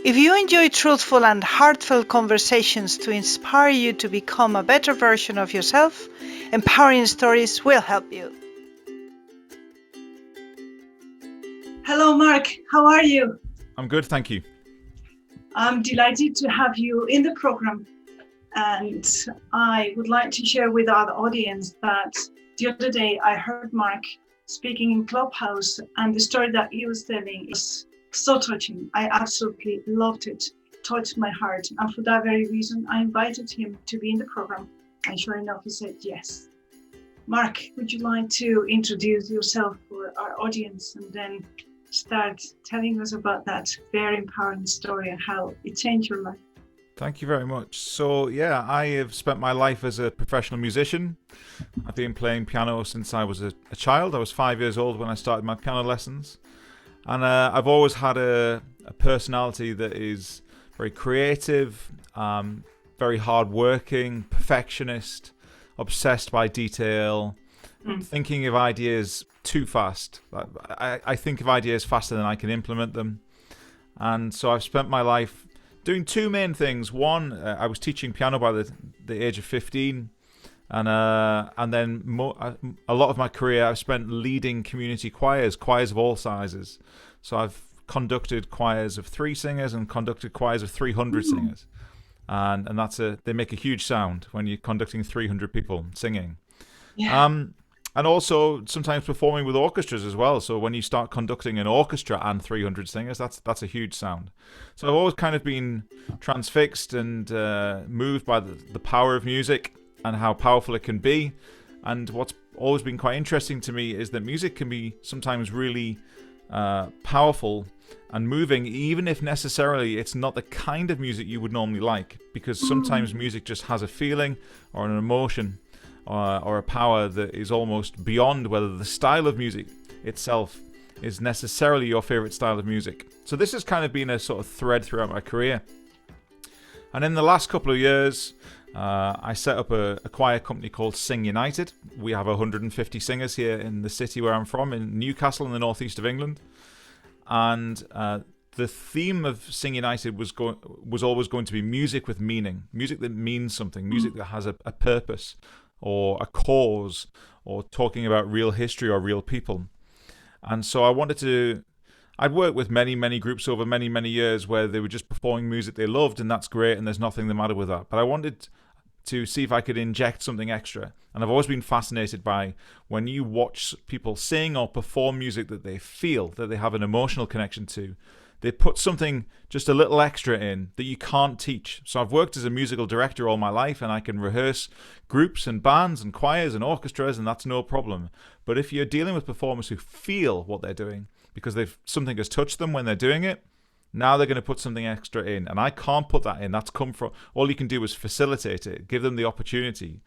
If you enjoy truthful and heartfelt conversations to inspire you to become a better version of yourself, Empowering Stories will help you. Hello, Mark. How are you? I'm good, thank you. I'm delighted to have you in the program. And I would like to share with our audience that the other day I heard Mark speaking in Clubhouse, and the story that he was telling is so touching. I absolutely loved it, touched my heart. And for that very reason, I invited him to be in the program. And sure enough, he said yes. Mark, would you like to introduce yourself for our audience and then start telling us about that very empowering story and how it changed your life? Thank you very much. So, yeah, I have spent my life as a professional musician. I've been playing piano since I was a child. I was 5 years old when I started my piano lessons. And I've always had a personality that is very creative, very hardworking, perfectionist, obsessed by detail, thinking of ideas too fast. I think of ideas faster than I can implement them. And so I've spent my life doing two main things. One, I was teaching piano by the age of 15. And then a lot of my career I've spent leading community choirs of all sizes. So I've conducted choirs of 3 singers and conducted choirs of 300 singers. And they make a huge sound when you're conducting 300 people singing. Yeah. And also sometimes performing with orchestras as well. So when you start conducting an orchestra and 300 singers, that's a huge sound. So I've always kind of been transfixed and moved by the power of music and how powerful it can be. And what's always been quite interesting to me is that music can be sometimes really powerful and moving, even if necessarily it's not the kind of music you would normally like, because sometimes music just has a feeling or an emotion or a power that is almost beyond whether the style of music itself is necessarily your favorite style of music. So this has kind of been a sort of thread throughout my career. And in the last couple of years, I set up a choir company called Sing United. We have 150 singers here in the city where I'm from, in Newcastle in the northeast of England. And the theme of Sing United was always going to be music with meaning, music that means something, music that has a purpose or a cause, or talking about real history or real people. And so I'd worked with many, many groups over many, many years where they were just performing music they loved, and that's great, and there's nothing the matter with that. But I wanted to see if I could inject something extra. And I've always been fascinated by when you watch people sing or perform music that they feel, that they have an emotional connection to, they put something just a little extra in that you can't teach. So I've worked as a musical director all my life, and I can rehearse groups and bands and choirs and orchestras, and that's no problem. But if you're dealing with performers who feel what they're doing because something has touched them when they're doing it, now they're going to put something extra in, and I can't put that in. That's come from, all you can do is facilitate it, give them the opportunity.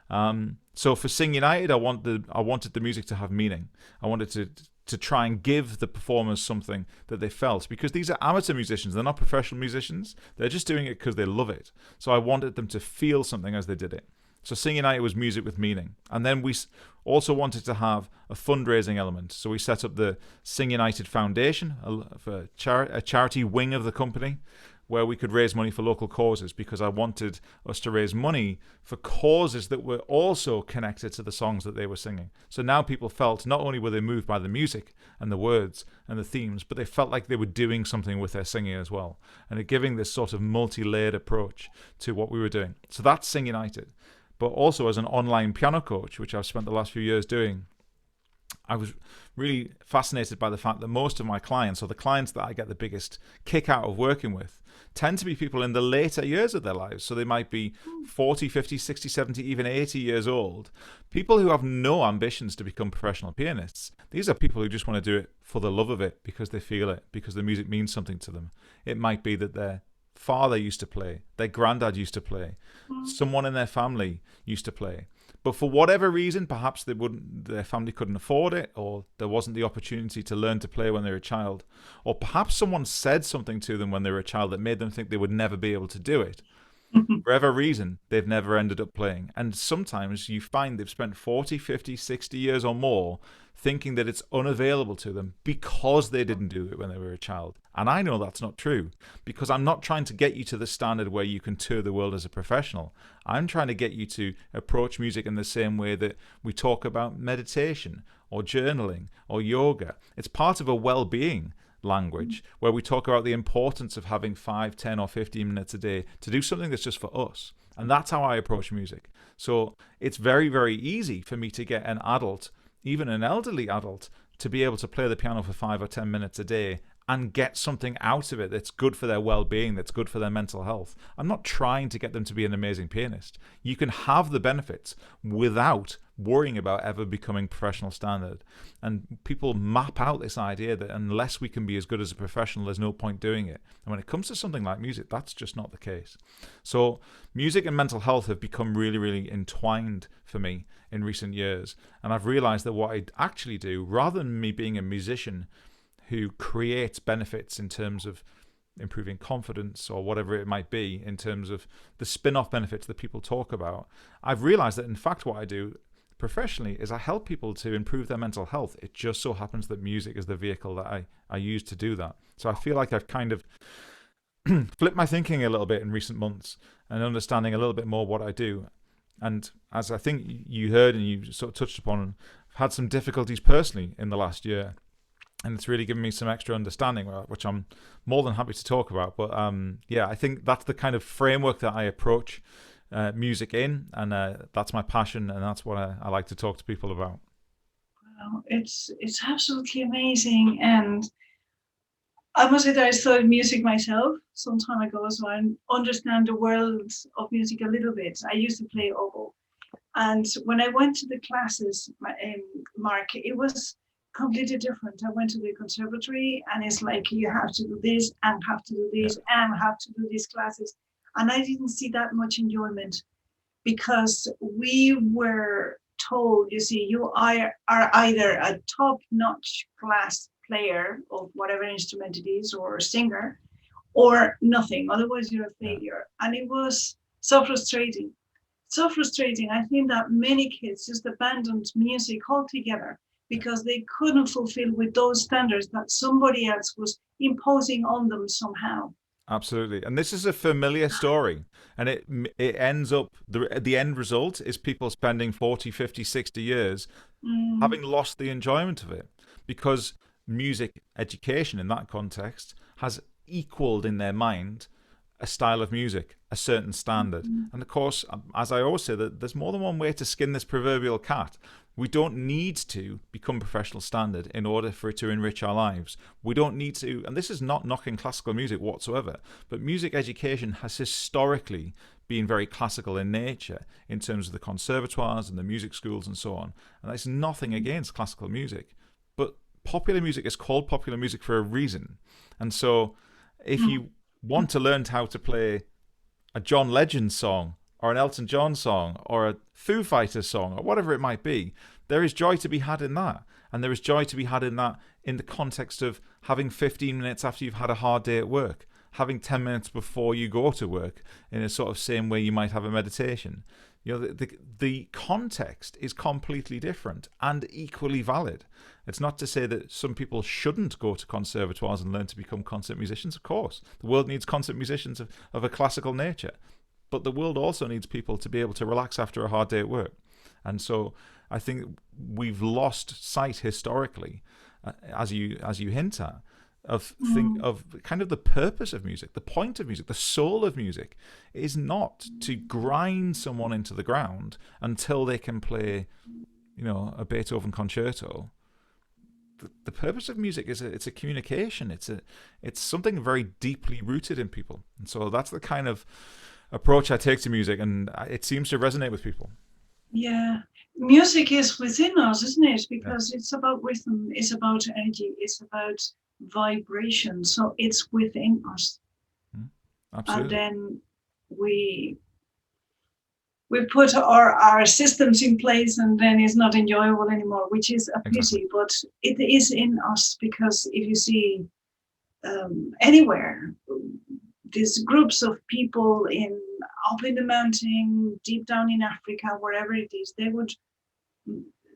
So for Sing United, I wanted the music to have meaning. I wanted to try and give the performers something that they felt, because these are amateur musicians. They're not professional musicians. They're just doing it because they love it. So I wanted them to feel something as they did it. So Sing United was music with meaning. And then we also wanted to have a fundraising element. So we set up the Sing United Foundation, a charity wing of the company, where we could raise money for local causes, because I wanted us to raise money for causes that were also connected to the songs that they were singing. So now people felt not only were they moved by the music and the words and the themes, but they felt like they were doing something with their singing as well, and giving this sort of multi-layered approach to what we were doing. So that's Sing United. But also as an online piano coach, which I've spent the last few years doing, I was really fascinated by the fact that most of my clients, or the clients that I get the biggest kick out of working with, tend to be people in the later years of their lives. So they might be 40, 50, 60, 70, even 80 years old. People who have no ambitions to become professional pianists. These are people who just want to do it for the love of it, because they feel it, because the music means something to them. It might be that their father used to play, their granddad used to play, someone in their family used to play. But for whatever reason, perhaps their family couldn't afford it, or there wasn't the opportunity to learn to play when they were a child, or perhaps someone said something to them when they were a child that made them think they would never be able to do it. Mhm. For whatever reason, they've never ended up playing. And sometimes you find they've spent 40, 50, 60 years or more thinking that it's unavailable to them because they didn't do it when they were a child. And I know that's not true, because I'm not trying to get you to the standard where you can tour the world as a professional. I'm trying to get you to approach music in the same way that we talk about meditation or journaling or yoga. It's part of a well-being language where we talk about the importance of having 5, 10, or 15 minutes a day to do something that's just for us. And that's how I approach music. So it's very, very easy for me to get an adult, even an elderly adult, to be able to play the piano for 5 or 10 minutes a day and get something out of it that's good for their well-being, that's good for their mental health. I'm not trying to get them to be an amazing pianist. You can have the benefits without worrying about ever becoming professional standard. And people map out this idea that unless we can be as good as a professional, there's no point doing it. And when it comes to something like music, that's just not the case. So music and mental health have become really, really entwined for me in recent years. And I've realized that what I actually do, rather than me being a musician who creates benefits in terms of improving confidence or whatever it might be, in terms of the spin-off benefits that people talk about, I've realized that in fact what I do professionally is I help people to improve their mental health. It just so happens that music is the vehicle that I use to do that. So I feel like I've kind of flipped my thinking a little bit in recent months and understanding a little bit more what I do. And as I think you heard and you sort of touched upon, I've had some difficulties personally in the last year. And it's really given me some extra understanding, which I'm more than happy to talk about. But yeah, I think that's the kind of framework that I approach music in, and that's my passion, and that's what I like to talk to people about. Wow, it's absolutely amazing, and I must say that I studied music myself some time ago, so I understand the world of music a little bit. I used to play oboe, and when I went to the classes, Mark, it was completely different. I went to the conservatory, and it's like you have to do this and have to do this and have to do these classes. And I didn't see that much enjoyment because we were told, you see, you are either a top-notch class player of whatever instrument it is or a singer or nothing. Otherwise, you're a failure. And it was so frustrating. So frustrating. I think that many kids just abandoned music altogether because they couldn't fulfill with those standards that somebody else was imposing on them somehow. Absolutely. And this is a familiar story. And it ends up, the end result is people spending 40, 50, 60 years having lost the enjoyment of it, because music education in that context has equaled in their mind a style of music, a certain standard. And of course, as I always say, that there's more than one way to skin this proverbial cat. We don't need to become professional standard in order for it to enrich our lives. We don't need to, and this is not knocking classical music whatsoever, but music education has historically been very classical in nature in terms of the conservatoires and the music schools and so on. And that's nothing against classical music, but popular music is called popular music for a reason. And so if you want to learn how to play a John Legend song or an Elton John song or a Foo Fighters song or whatever it might be, there is joy to be had in that. And there is joy to be had in that in the context of having 15 minutes after you've had a hard day at work, having 10 minutes before you go to work, in a sort of same way you might have a meditation. You know, the context is completely different and equally valid. It's not to say that some people shouldn't go to conservatoires and learn to become concert musicians. Of course, the world needs concert musicians of a classical nature. But the world also needs people to be able to relax after a hard day at work. And so I think we've lost sight historically, as you hint at, of kind of the purpose of music, the point of music, the soul of music is not to grind someone into the ground until they can play, you know, a Beethoven concerto. The purpose of music is it's a communication. It's something very deeply rooted in people. And so that's the kind of approach I take to music, and it seems to resonate with people. Yeah, music is within us, isn't it? Because it's about rhythm, it's about energy, it's about vibration. So it's within us. Absolutely. And then we put our systems in place, and then it's not enjoyable anymore, which is a pity. But it is in us, because if you see anywhere, these groups of people in up in the mountain, deep down in Africa, wherever it is, they would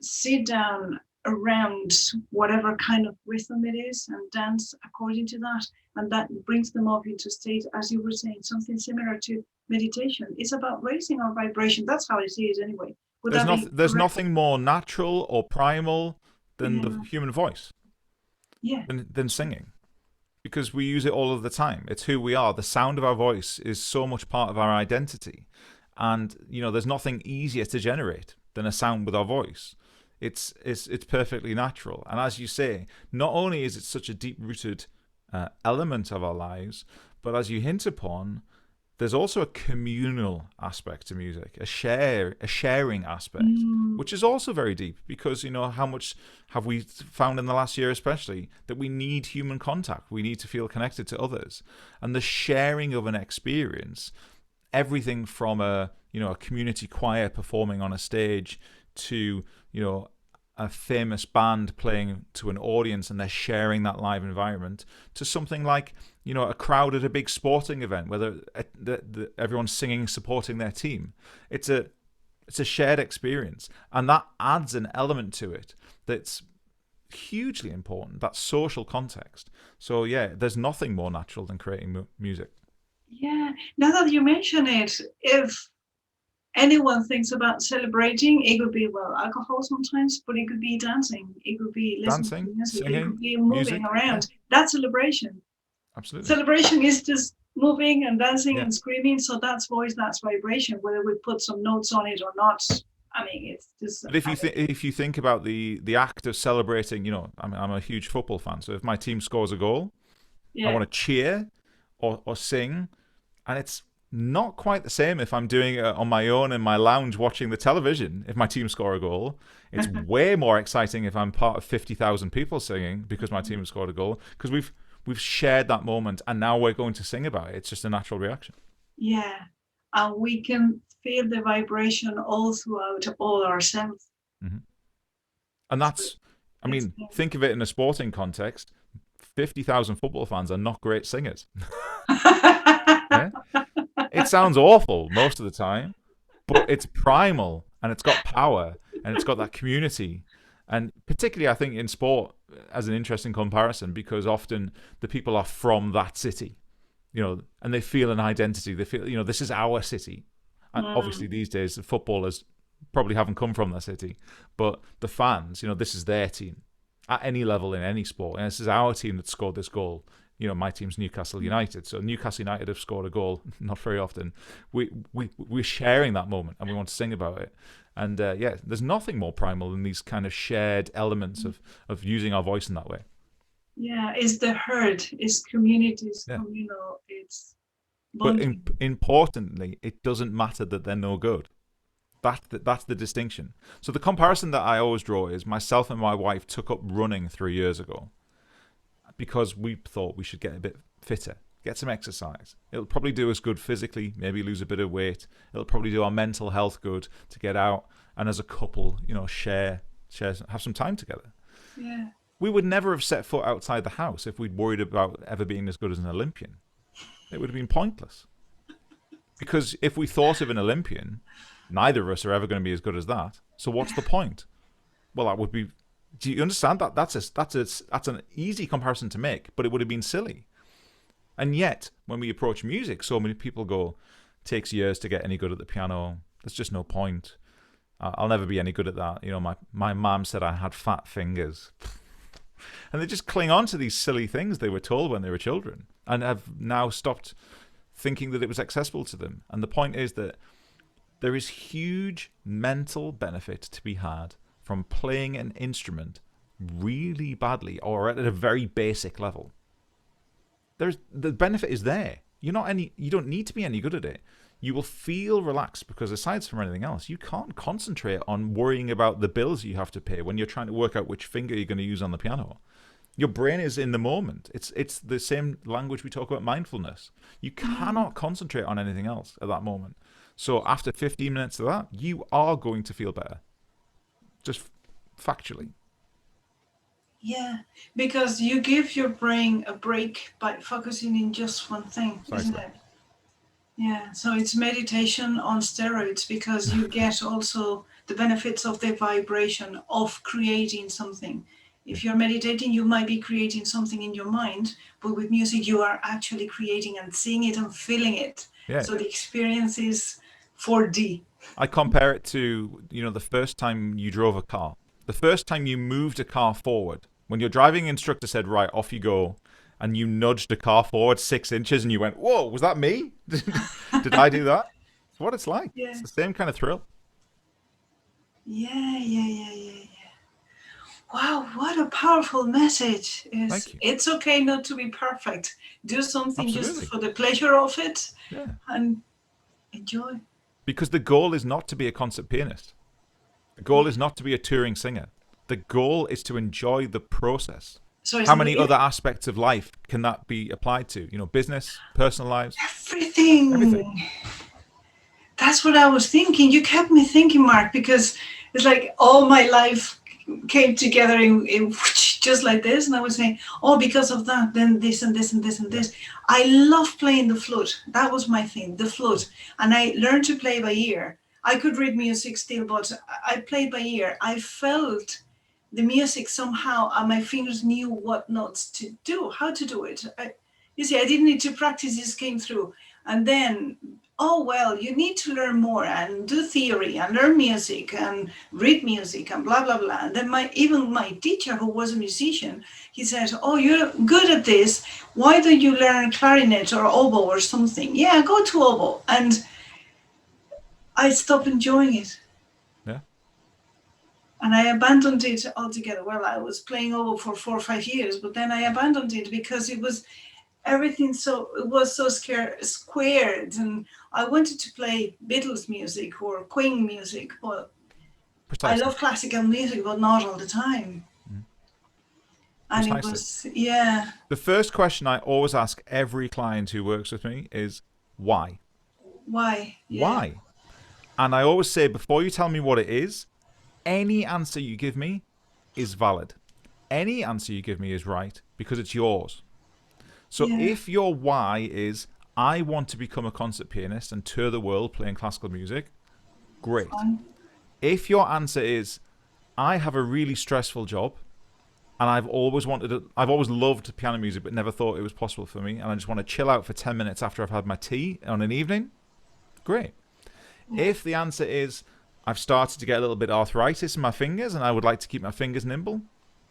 sit down around whatever kind of rhythm it is and dance according to that. And that brings them up into state, as you were saying, something similar to meditation. It's about raising our vibration. That's how I see it anyway. There's nothing more natural or primal than the human voice. Yeah. Than singing. Because we use it all of the time. It's who we are. The sound of our voice is so much part of our identity. And, there's nothing easier to generate than a sound with our voice. It's perfectly natural. And as you say, not only is it such a deep-rooted element of our lives, but as you hint upon, there's also a communal aspect to music, a sharing aspect, which is also very deep because, how much have we found in the last year especially that we need human contact. We need to feel connected to others. And the sharing of an experience, everything from a community choir performing on a stage to, a famous band playing to an audience and they're sharing that live environment, to something like, a crowd at a big sporting event where everyone's singing, supporting their team. It's a shared experience, and that adds an element to it that's hugely important, that social context. So yeah, there's nothing more natural than creating music. Yeah, now that you mention it, if anyone thinks about celebrating, it could be, alcohol sometimes, but it could be dancing, it could be listening to music, singing, it could be moving around. Yeah. That's celebration. Absolutely. Celebration is just moving and dancing and screaming, so that's voice, that's vibration, whether we put some notes on it or not. I mean, it's just... But if you think about the act of celebrating, I'm a huge football fan, so if my team scores a goal, I want to cheer or sing, and it's not quite the same if I'm doing it on my own in my lounge watching the television. If my team score a goal, it's way more exciting if I'm part of 50,000 people singing because my team has scored a goal, because we've shared that moment and now we're going to sing about it. It's just a natural reaction. Yeah, and we can feel the vibration all throughout all ourselves. Mm-hmm. And that's, think of it in a sporting context. 50,000 football fans are not great singers. Yeah? It sounds awful most of the time, but it's primal and it's got power and it's got that community. And particularly, I think, in sport, as an interesting comparison, because often the people are from that city, and they feel an identity. They feel, this is our city. And obviously, these days, the footballers probably haven't come from that city, but the fans, this is their team at any level in any sport. And this is our team that scored this goal. My team's Newcastle United. So Newcastle United have scored a goal, not very often. We're sharing that moment and we want to sing about it. And there's nothing more primal than these kind of shared elements of using our voice in that way. Yeah, it's the herd, it's communities, communal, it's bonding. But importantly, it doesn't matter that they're no good. That's the distinction. So the comparison that I always draw is myself and my wife took up running 3 years ago, because we thought we should get a bit fitter, get some exercise. It'll probably do us good physically, maybe lose a bit of weight. It'll probably do our mental health good to get out and as a couple, share, have some time together. Yeah. We would never have set foot outside the house if we'd worried about ever being as good as an Olympian. It would have been pointless. Because if we thought of an Olympian, neither of us are ever going to be as good as that. So what's the point? Well, that would be... Do you understand that? That's an easy comparison to make, but it would have been silly. And yet, when we approach music, so many people go, takes years to get any good at the piano. There's just no point. I'll never be any good at that. My mom said I had fat fingers. And they just cling on to these silly things they were told when they were children and have now stopped thinking that it was accessible to them. And the point is that there is huge mental benefit to be had from playing an instrument really badly or at a very basic level. The benefit is there. You don't need to be any good at it. You will feel relaxed because aside from anything else, you can't concentrate on worrying about the bills you have to pay when you're trying to work out which finger you're going to use on the piano. Your brain is in the moment. It's the same language we talk about mindfulness. You cannot concentrate on anything else at that moment. So after 15 minutes of that, you are going to feel better. Just factually. Yeah, because you give your brain a break by focusing in just one thing, isn't it? Yeah, so it's meditation on steroids because you get also the benefits of the vibration of creating something. If you're meditating, you might be creating something in your mind, but with music, you are actually creating and seeing it and feeling it. Yeah. So the experience is 4D. I compare it to, the first time you drove a car. The first time you moved a car forward. When your driving instructor said, right, off you go, and you nudged the car forward 6 inches and you went, whoa, was that me? Did I do that? It's what it's like. Yeah. It's the same kind of thrill. Yeah. Wow, what a powerful message. Thank you. It's okay not to be perfect. Do something Absolutely. just for the pleasure of it, Yeah. and enjoy. Because the goal is not to be a concert pianist. The goal is not to be a touring singer. The goal is to enjoy the process. So How many other aspects of life can that be applied to? Business, personal lives? Everything. That's what I was thinking. You kept me thinking, Mark, because it's like all my life came together in just like this. And I was saying, oh, because of that, then this and this and this and this. I love playing the flute. That was my thing, the flute. And I learned to play by ear. I could read music still, but I played by ear. I felt the music somehow, and my fingers knew what notes to do, how to do it. You see, I didn't need to practice, it just came through. And then, oh, well, you need to learn more and do theory and learn music and read music and blah, blah, blah. And then even my teacher, who was a musician, he said, oh, you're good at this. Why don't you learn clarinet or oboe or something? Yeah, go to oboe. And I stopped enjoying it. Yeah. And I abandoned it altogether. Well, I was playing oboe for 4 or 5 years, but then I abandoned it because it was everything it was so squared, and I wanted to play Beatles music or Queen music, but Precisely. I love classical music, but not all the time. And Precisely. it was, yeah. The first question I always ask every client who works with me is, why? Why? Yeah. Why? And I always say, before you tell me what it is, any answer you give me is valid. Any answer you give me is right because it's yours. So if your why is, I want to become a concert pianist and tour the world playing classical music, great. If your answer is, I have a really stressful job and I've always loved piano music but never thought it was possible for me, and I just want to chill out for 10 minutes after I've had my tea on an evening, great. If the answer is, I've started to get a little bit of arthritis in my fingers and I would like to keep my fingers nimble,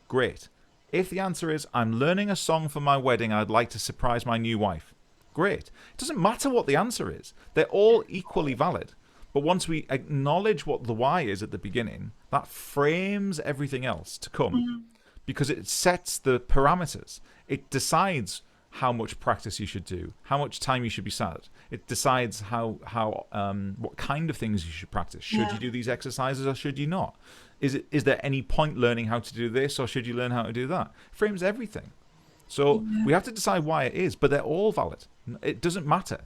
great. If the answer is, I'm learning a song for my wedding, I'd like to surprise my new wife, great. It doesn't matter what the answer is. They're all equally valid. But once we acknowledge what the why is at the beginning, that frames everything else to come, because it sets the parameters. It decides how much practice you should do, how much time you should be sat. It decides what kind of things you should practice. Should you do these exercises or should you not? Is there any point learning how to do this or should you learn how to do that? It frames everything. So we have to decide why it is, but they're all valid. It doesn't matter.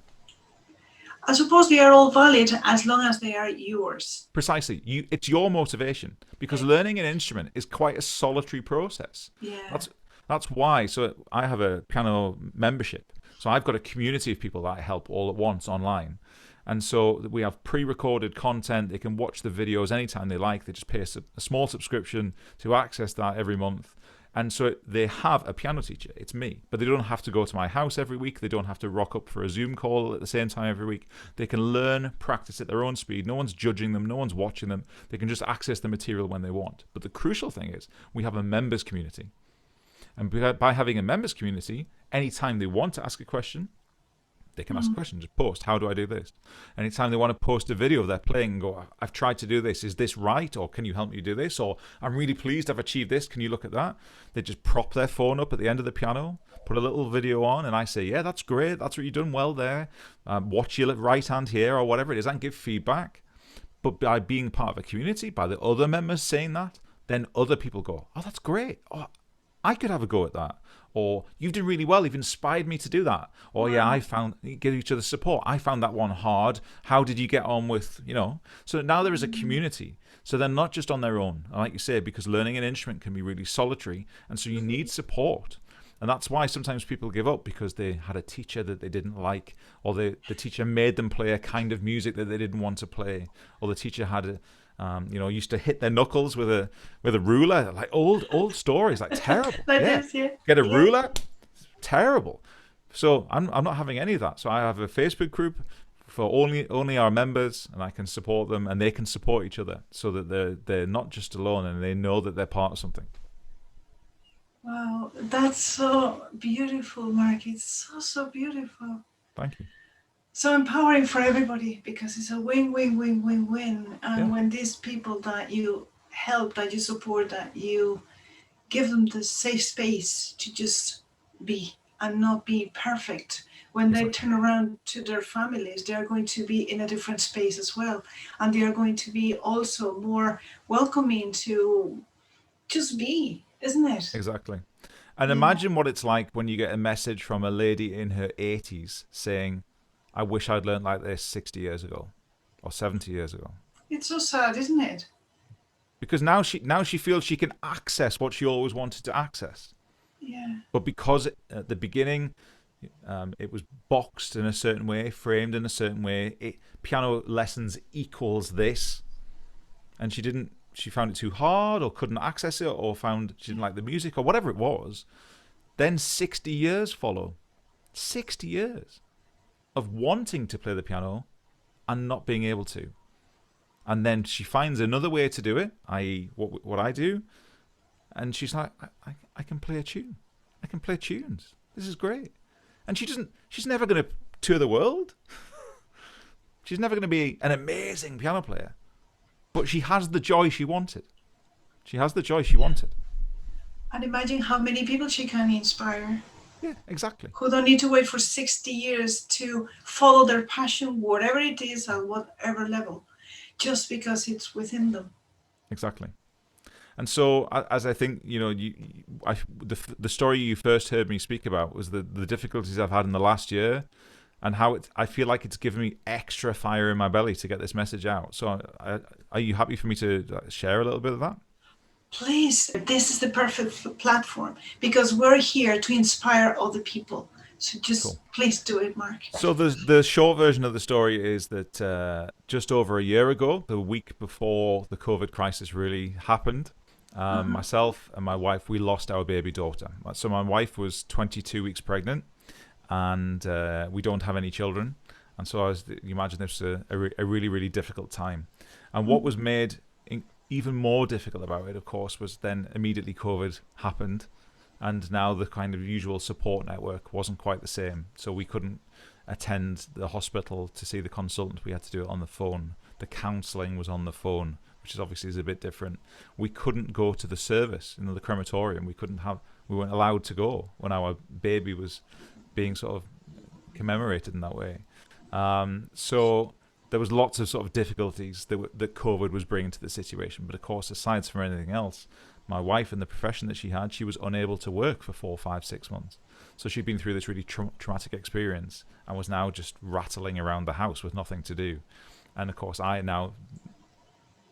I suppose they are all valid as long as they are yours. Precisely. It's your motivation, because learning an instrument is quite a solitary process. Yeah. That's why. So I have a piano membership. So I've got a community of people that I help all at once online. And so we have pre-recorded content. They can watch the videos anytime they like. They just pay a small subscription to access that every month. And so they have a piano teacher. It's me. But they don't have to go to my house every week. They don't have to rock up for a Zoom call at the same time every week. They can learn, practice at their own speed. No one's judging them. No one's watching them. They can just access the material when they want. But the crucial thing is we have a members community. And by having a members community, anytime they want to ask a question, they can ask a question. Just post, how do I do this? Anytime they want to post a video of their playing and go, I've tried to do this. Is this right? Or can you help me do this? Or I'm really pleased I've achieved this. Can you look at that? They just prop their phone up at the end of the piano, put a little video on, and I say, yeah, that's great. That's what you've done well there. Watch your right hand here or whatever it is, and give feedback. But by being part of a community, by the other members saying that, then other people go, oh, that's great. Oh, I could have a go at that. Or you've done really well. You've inspired me to do that. Or yeah, give each other support. I found that one hard. How did you get on with, So now there is a community. So they're not just on their own. Like you say, because learning an instrument can be really solitary. And so you need support. And that's why sometimes people give up, because they had a teacher that they didn't like, or the teacher made them play a kind of music that they didn't want to play, or the teacher had used to hit their knuckles with a ruler, like old stories, like terrible. Get a ruler, terrible. So I'm not having any of that. So I have a Facebook group for only our members, and I can support them, and they can support each other, so that they're not just alone, and they know that they're part of something. Wow, that's so beautiful, Mark. It's so beautiful. Thank you. So empowering for everybody, because it's a win-win-win-win-win. And when these people that you help, that you support, that you give them the safe space to just be and not be perfect, when they turn around to their families, they are going to be in a different space as well. And they are going to be also more welcoming to just be, isn't it? Exactly. And imagine what it's like when you get a message from a lady in her 80s saying, I wish I'd learned like this 60 years ago or 70 years ago. It's so sad, isn't it? Because now she feels she can access what she always wanted to access. Yeah. But because at the beginning it was boxed in a certain way, framed in a certain way, piano lessons equals this, and she found it too hard, or couldn't access it, or found she didn't like the music, or whatever it was, then 60 years follow. 60 years of wanting to play the piano and not being able to. And then she finds another way to do it, i.e. what I do, and she's like, I can play a tune. I can play tunes. This is great. And she's never going to tour the world. She's never going to be an amazing piano player. But she has the joy she wanted. She has the joy she wanted. And imagine how many people she can inspire. Yeah, exactly. Who don't need to wait for 60 years to follow their passion, whatever it is, at whatever level, just because it's within them. Exactly. And so, as I think, the story you first heard me speak about was the difficulties I've had in the last year, and how I feel like it's given me extra fire in my belly to get this message out. So are you happy for me to share a little bit of that? Please, this is the perfect platform, because we're here to inspire other people. So just Please do it, Mark. So the short version of the story is that just over a year ago, the week before the COVID crisis really happened, myself and my wife, we lost our baby daughter. So my wife was 22 weeks pregnant, and we don't have any children. And so you imagine this was a really, really difficult time. And what was made even more difficult about it, of course, was then immediately COVID happened. And now the kind of usual support network wasn't quite the same. So we couldn't attend the hospital to see the consultant. We had to do it on the phone. The counselling was on the phone, which is obviously a bit different. We couldn't go to the service, the crematorium. We weren't allowed to go when our baby was being sort of commemorated in that way. So there was lots of sort of difficulties that COVID was bringing to the situation. But of course, aside from anything else, my wife and the profession that she had, she was unable to work for 4, 5, 6 months. So she'd been through this really traumatic experience and was now just rattling around the house with nothing to do. And of course, I now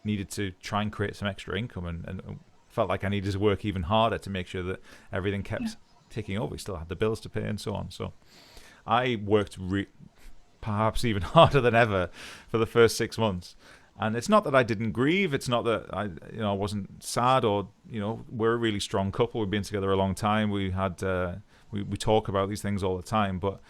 needed to try and create some extra income, and felt like I needed to work even harder to make sure that everything kept ticking over. We still had the bills to pay and so on. So I worked perhaps even harder than ever for the first 6 months. And it's not that I didn't grieve. It's not that I wasn't sad, or we're a really strong couple. We've been together a long time. We had we talk about these things all the time. But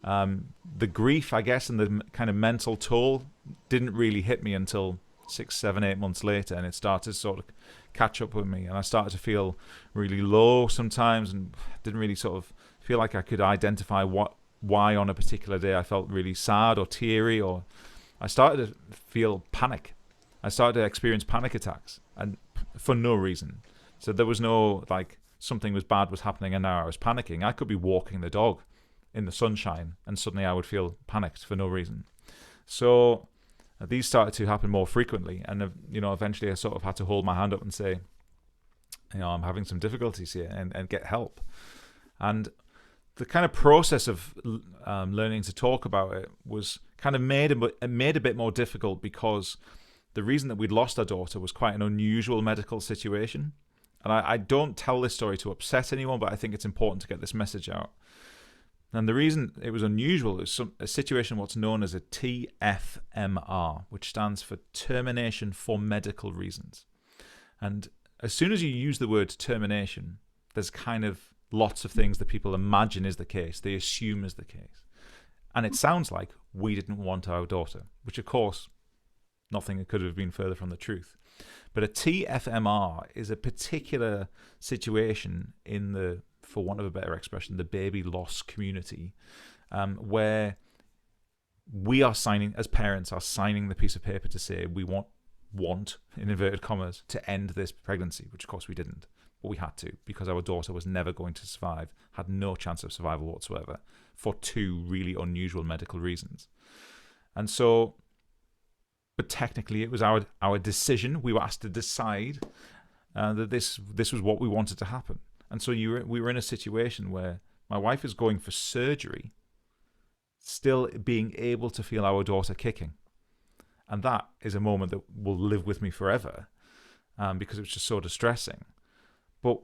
the grief, I guess, and the kind of mental toll didn't really hit me until 6, 7, 8 months later, and it started to sort of catch up with me. And I started to feel really low sometimes, and didn't really sort of feel like I could identify why on a particular day I felt really sad or teary, or I started to feel panic. I started to experience panic attacks, and for no reason. So there was no something bad was happening and now I was panicking. I could be walking the dog in the sunshine and suddenly I would feel panicked for no reason. So these started to happen more frequently, and eventually I sort of had to hold my hand up and say, I'm having some difficulties here, and get help. And the kind of process of learning to talk about it was kind of made a bit more difficult, because the reason that we'd lost our daughter was quite an unusual medical situation. And I don't tell this story to upset anyone, but I think it's important to get this message out. And the reason it was unusual is a situation what's known as a TFMR, which stands for Termination for Medical Reasons. And as soon as you use the word termination, there's kind of lots of things that people imagine is the case, they assume is the case. And it sounds like we didn't want our daughter, which of course, nothing could have been further from the truth. But a TFMR is a particular situation in the, for want of a better expression, the baby loss community, where we are signing, as parents, are signing the piece of paper to say we want, in inverted commas, to end this pregnancy, which of course we didn't. But we had to, because our daughter was never going to survive, had no chance of survival whatsoever, for two really unusual medical reasons. And so, but technically it was our decision. We were asked to decide that this was what we wanted to happen. And so we were in a situation where my wife is going for surgery, still being able to feel our daughter kicking. And that is a moment that will live with me forever, because it was just so distressing. But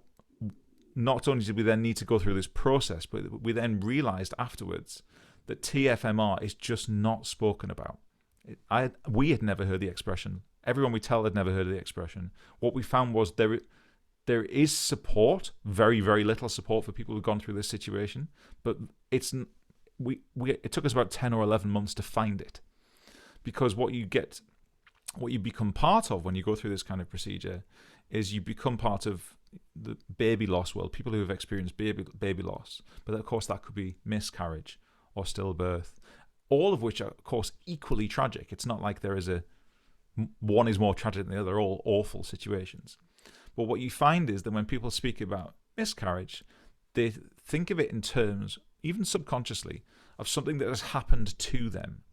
not only did we then need to go through this process, but we then realized afterwards that TFMR is just not spoken about. We had never heard the expression. Everyone we tell had never heard of the expression. What we found was there is support, very, very little support for people who've gone through this situation, but it took us about 10 or 11 months to find it. Because what you become part of when you go through this kind of procedure is you become part of the baby loss world, people who have experienced baby loss. But of course that could be miscarriage or stillbirth, all of which are of course equally tragic. It's not like there is one is more tragic than the other. They're all awful situations. But what you find is that when people speak about miscarriage, they think of it in terms, even subconsciously, of something that has happened to them.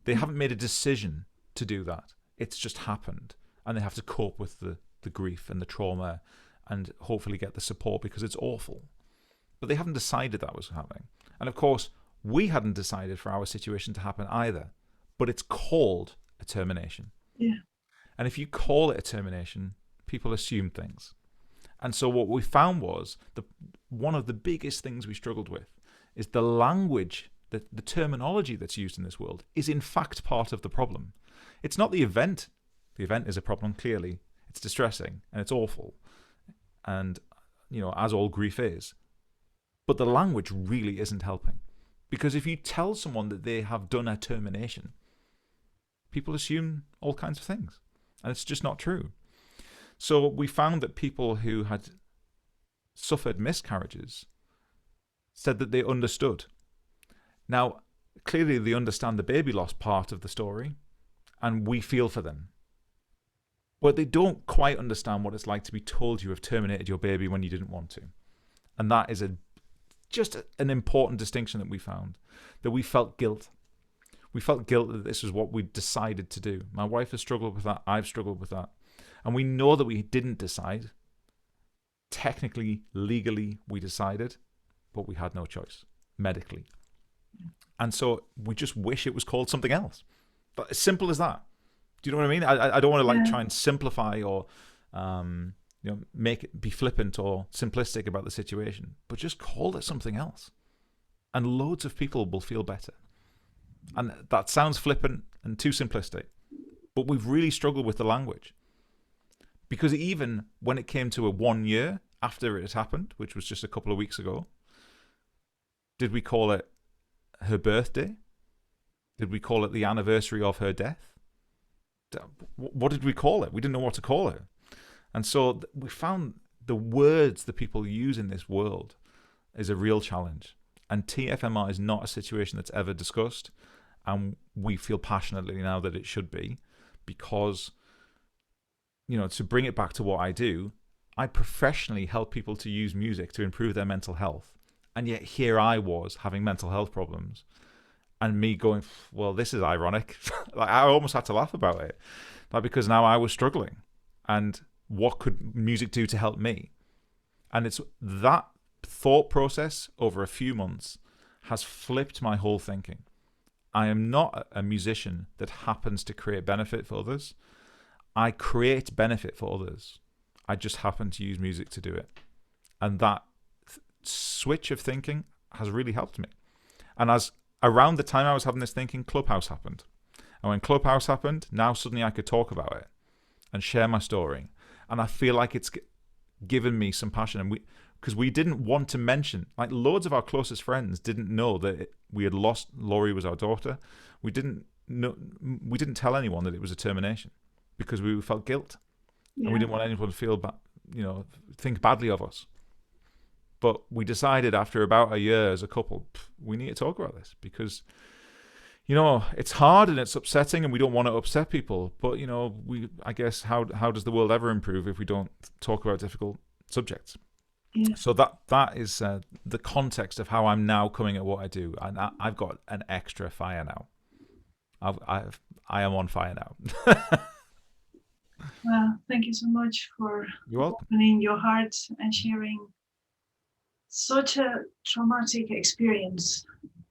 They haven't made a decision to do that. It's just happened. And they have to cope with the grief and the trauma and hopefully get the support because it's awful. But they haven't decided that was happening. And of course, we hadn't decided for our situation to happen either. But it's called a termination. Yeah. And if you call it a termination, people assume things. And so what we found was one of the biggest things we struggled with is the language, the terminology that's used in this world is in fact part of the problem. It's not the event. The event is a problem, clearly. It's distressing and it's awful. And, as all grief is. But the language really isn't helping. Because if you tell someone that they have done a termination, people assume all kinds of things. And it's just not true. So we found that people who had suffered miscarriages said that they understood. Now, clearly they understand the baby loss part of the story, and we feel for them. But they don't quite understand what it's like to be told you have terminated your baby when you didn't want to. And that is just an important distinction that we found, that we felt guilt. We felt guilt that this was what we decided to do. My wife has struggled with that. I've struggled with that. And we know that we didn't decide. Technically, legally, we decided, but we had no choice, medically. And so we just wish it was called something else. But as simple as that. Do you know what I mean? I don't want to try and simplify or make it be flippant or simplistic about the situation, but just call it something else. And loads of people will feel better. And that sounds flippant and too simplistic, but we've really struggled with the language. Because even when it came to a 1 year after it had happened, which was just a couple of weeks ago, did we call it her birthday? Did we call it the anniversary of her death? What did we call it? We didn't know what to call it. And so we found the words that people use in this world is a real challenge. And TFMR is not a situation that's ever discussed. And we feel passionately now that it should be, because, to bring it back to what I do, I professionally help people to use music to improve their mental health. And yet here I was having mental health problems. And me going, well, this is ironic. I almost had to laugh about it. Because now I was struggling. And what could music do to help me? And it's that thought process over a few months has flipped my whole thinking. I am not a musician that happens to create benefit for others. I create benefit for others. I just happened to use music to do it. And that switch of thinking has really helped me. And as around the time I was having this thinking, Clubhouse happened. And when Clubhouse happened, now suddenly I could talk about it and share my story. And I feel like it's given me some passion. And because we didn't want to mention, like loads of our closest friends didn't know that we had lost, Laurie was our daughter. We didn't tell anyone that it was a termination because we felt guilt. Yeah. And we didn't want anyone to feel think badly of us. But we decided after about a year as a couple, we need to talk about this because, it's hard and it's upsetting and we don't want to upset people. But, I guess how does the world ever improve if we don't talk about difficult subjects? Yeah. So that is the context of how I'm now coming at what I do. And I've got an extra fire now. I am on fire now. Well, thank you so much for opening your heart and sharing such a traumatic experience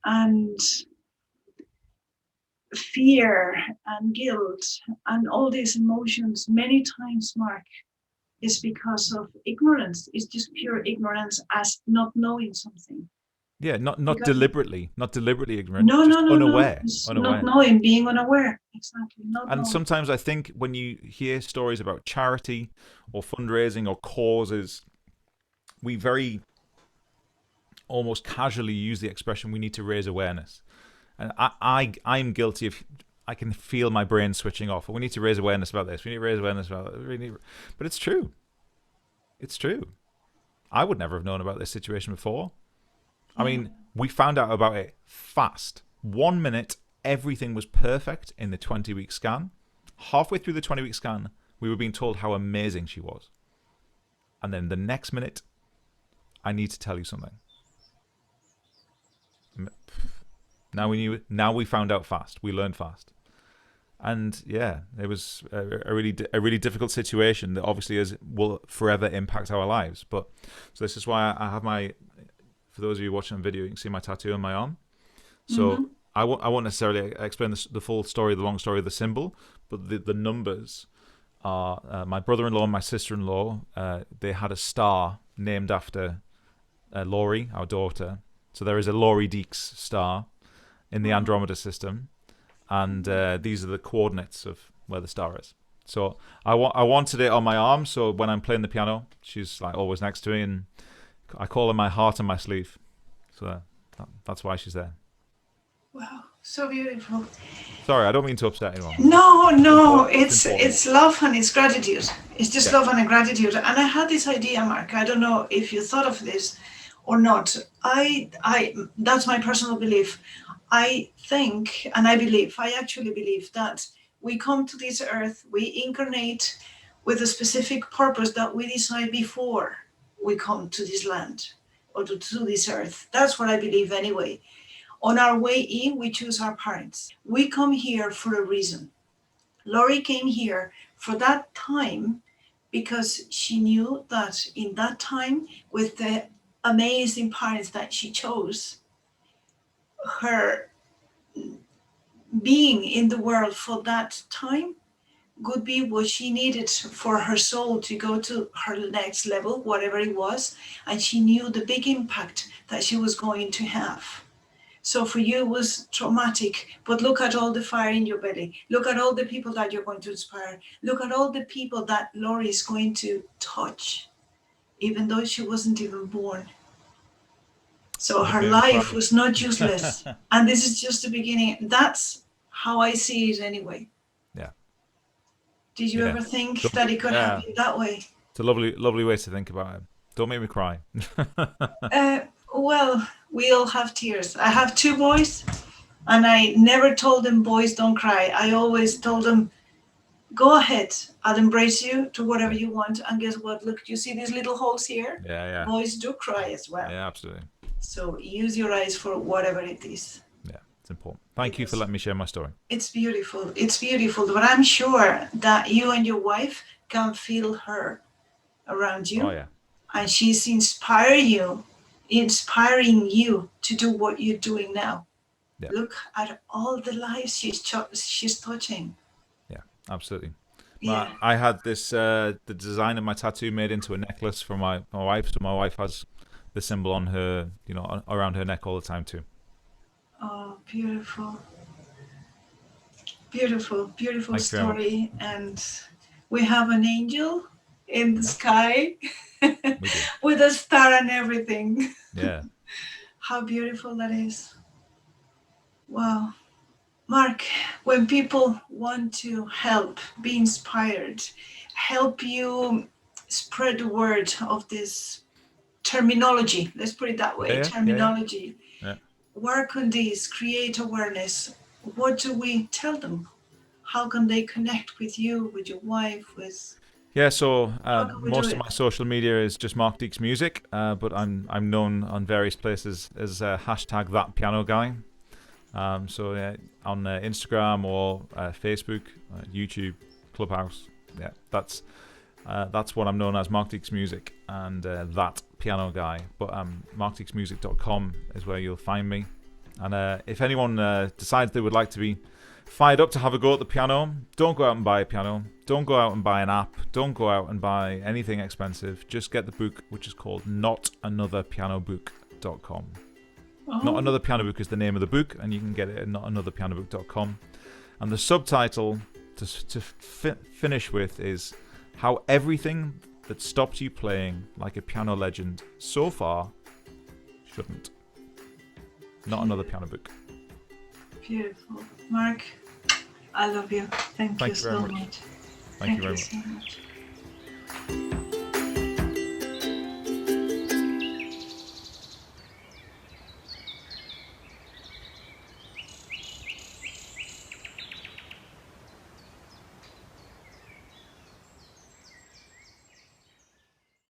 and fear and guilt and all these emotions. Many times, Mark, is because of ignorance. It's just pure ignorance as not knowing something. Yeah, not deliberately ignorant. No, unaware. Unaware. Not knowing, being unaware. Exactly. And sometimes I think when you hear stories about charity or fundraising or causes, we very almost casually use the expression we need to raise awareness. And I'm guilty of, I can feel my brain switching off. We need to raise awareness about this. We need to raise awareness about that. But it's true. It's true. I would never have known about this situation before. I mean, we found out about it fast. 1 minute, everything was perfect in the 20-week scan. Halfway through the 20-week scan, we were being told how amazing she was. And then the next minute, I need to tell you something. Now we found out fast. We learned fast. And yeah, it was a really difficult situation that obviously will forever impact our lives. But so this is why I have for those of you watching on video, you can see my tattoo on my arm. So I won't necessarily explain the full story, the long story of the symbol, but the numbers are my brother-in-law and my sister-in-law. They had a star named after Laurie, our daughter. So there is a Laurie Deeks star in the Andromeda system, and these are the coordinates of where the star is. So I wanted it on my arm, so when I'm playing the piano, she's like always next to me, and I call her my heart on my sleeve. So that's why she's there. Wow, so beautiful. Sorry, I don't mean to upset anyone. No, it's love and it's gratitude. It's just love and gratitude. And I had this idea, Mark. I don't know if you thought of this or not. I that's my personal belief. I think, and I actually believe that we come to this earth, we incarnate with a specific purpose that we decide before we come to this land or to this earth. That's what I believe anyway. On our way in, we choose our parents. We come here for a reason. Laurie came here for that time because she knew that in that time, with the amazing parents that she chose, her being in the world for that time could be what she needed for her soul to go to her next level, whatever it was. And she knew the big impact that she was going to have. So for you, it was traumatic, but look at all the fire in your belly. Look at all the people that you're going to inspire. Look at all the people that Laurie is going to touch, even though she wasn't even born. So her life was not useless. And this is just the beginning. That's how I see it anyway. Yeah. Did you ever think that it could happen that way? It's a lovely way to think about it. Don't make me cry. Well, we all have tears. I have 2 boys, and I never told them, boys, don't cry. I always told them, go ahead. I'll embrace you to whatever you want. And guess what? Look, you see these little holes here? Yeah. Boys do cry as well. Yeah, absolutely. So use your eyes for whatever it is. Yeah, it's important. Thank you for letting me share my story. It's beautiful. It's beautiful. But I'm sure that you and your wife can feel her around you. Oh, yeah. And she's inspiring you to do what you're doing now. Yeah. Look at all the lives she's touching. Yeah, absolutely. Yeah. I had this the design of my tattoo made into a necklace for my wife, so my wife has the symbol on her, around her neck all the time too. Oh, beautiful. Beautiful, beautiful Thank you very much. story. And we have an angel in the sky We do. with a star and everything. Yeah. How beautiful that is. Wow. Mark, when people want to help, be inspired, help you spread the word of this terminology, let's put it that way, terminology, Yeah. work on this, create awareness, what do we tell them? How can they connect with you, with your wife, with... Yeah, so can we most do of it? my social media is just Mark Deeks Music, but I'm known on various places as hashtag thatpianoguy. So yeah, on Instagram or Facebook, YouTube, Clubhouse. Yeah, that's what I'm known as, Mark Deeks Music and that piano guy. But markdeeksmusic.com is where you'll find me. And if anyone decides they would like to be fired up to have a go at the piano, don't go out and buy a piano. Don't go out and buy an app. Don't go out and buy anything expensive. Just get the book, which is called notanotherpianobook.com. Oh. Not Another Piano Book is the name of the book, and you can get it at notanotherpianobook.com. And the subtitle to finish with is how everything that stopped you playing like a piano legend so far shouldn't. Not Another Piano Book. Beautiful. Mark, I love you. Thank you so much. Thank you very much. So much.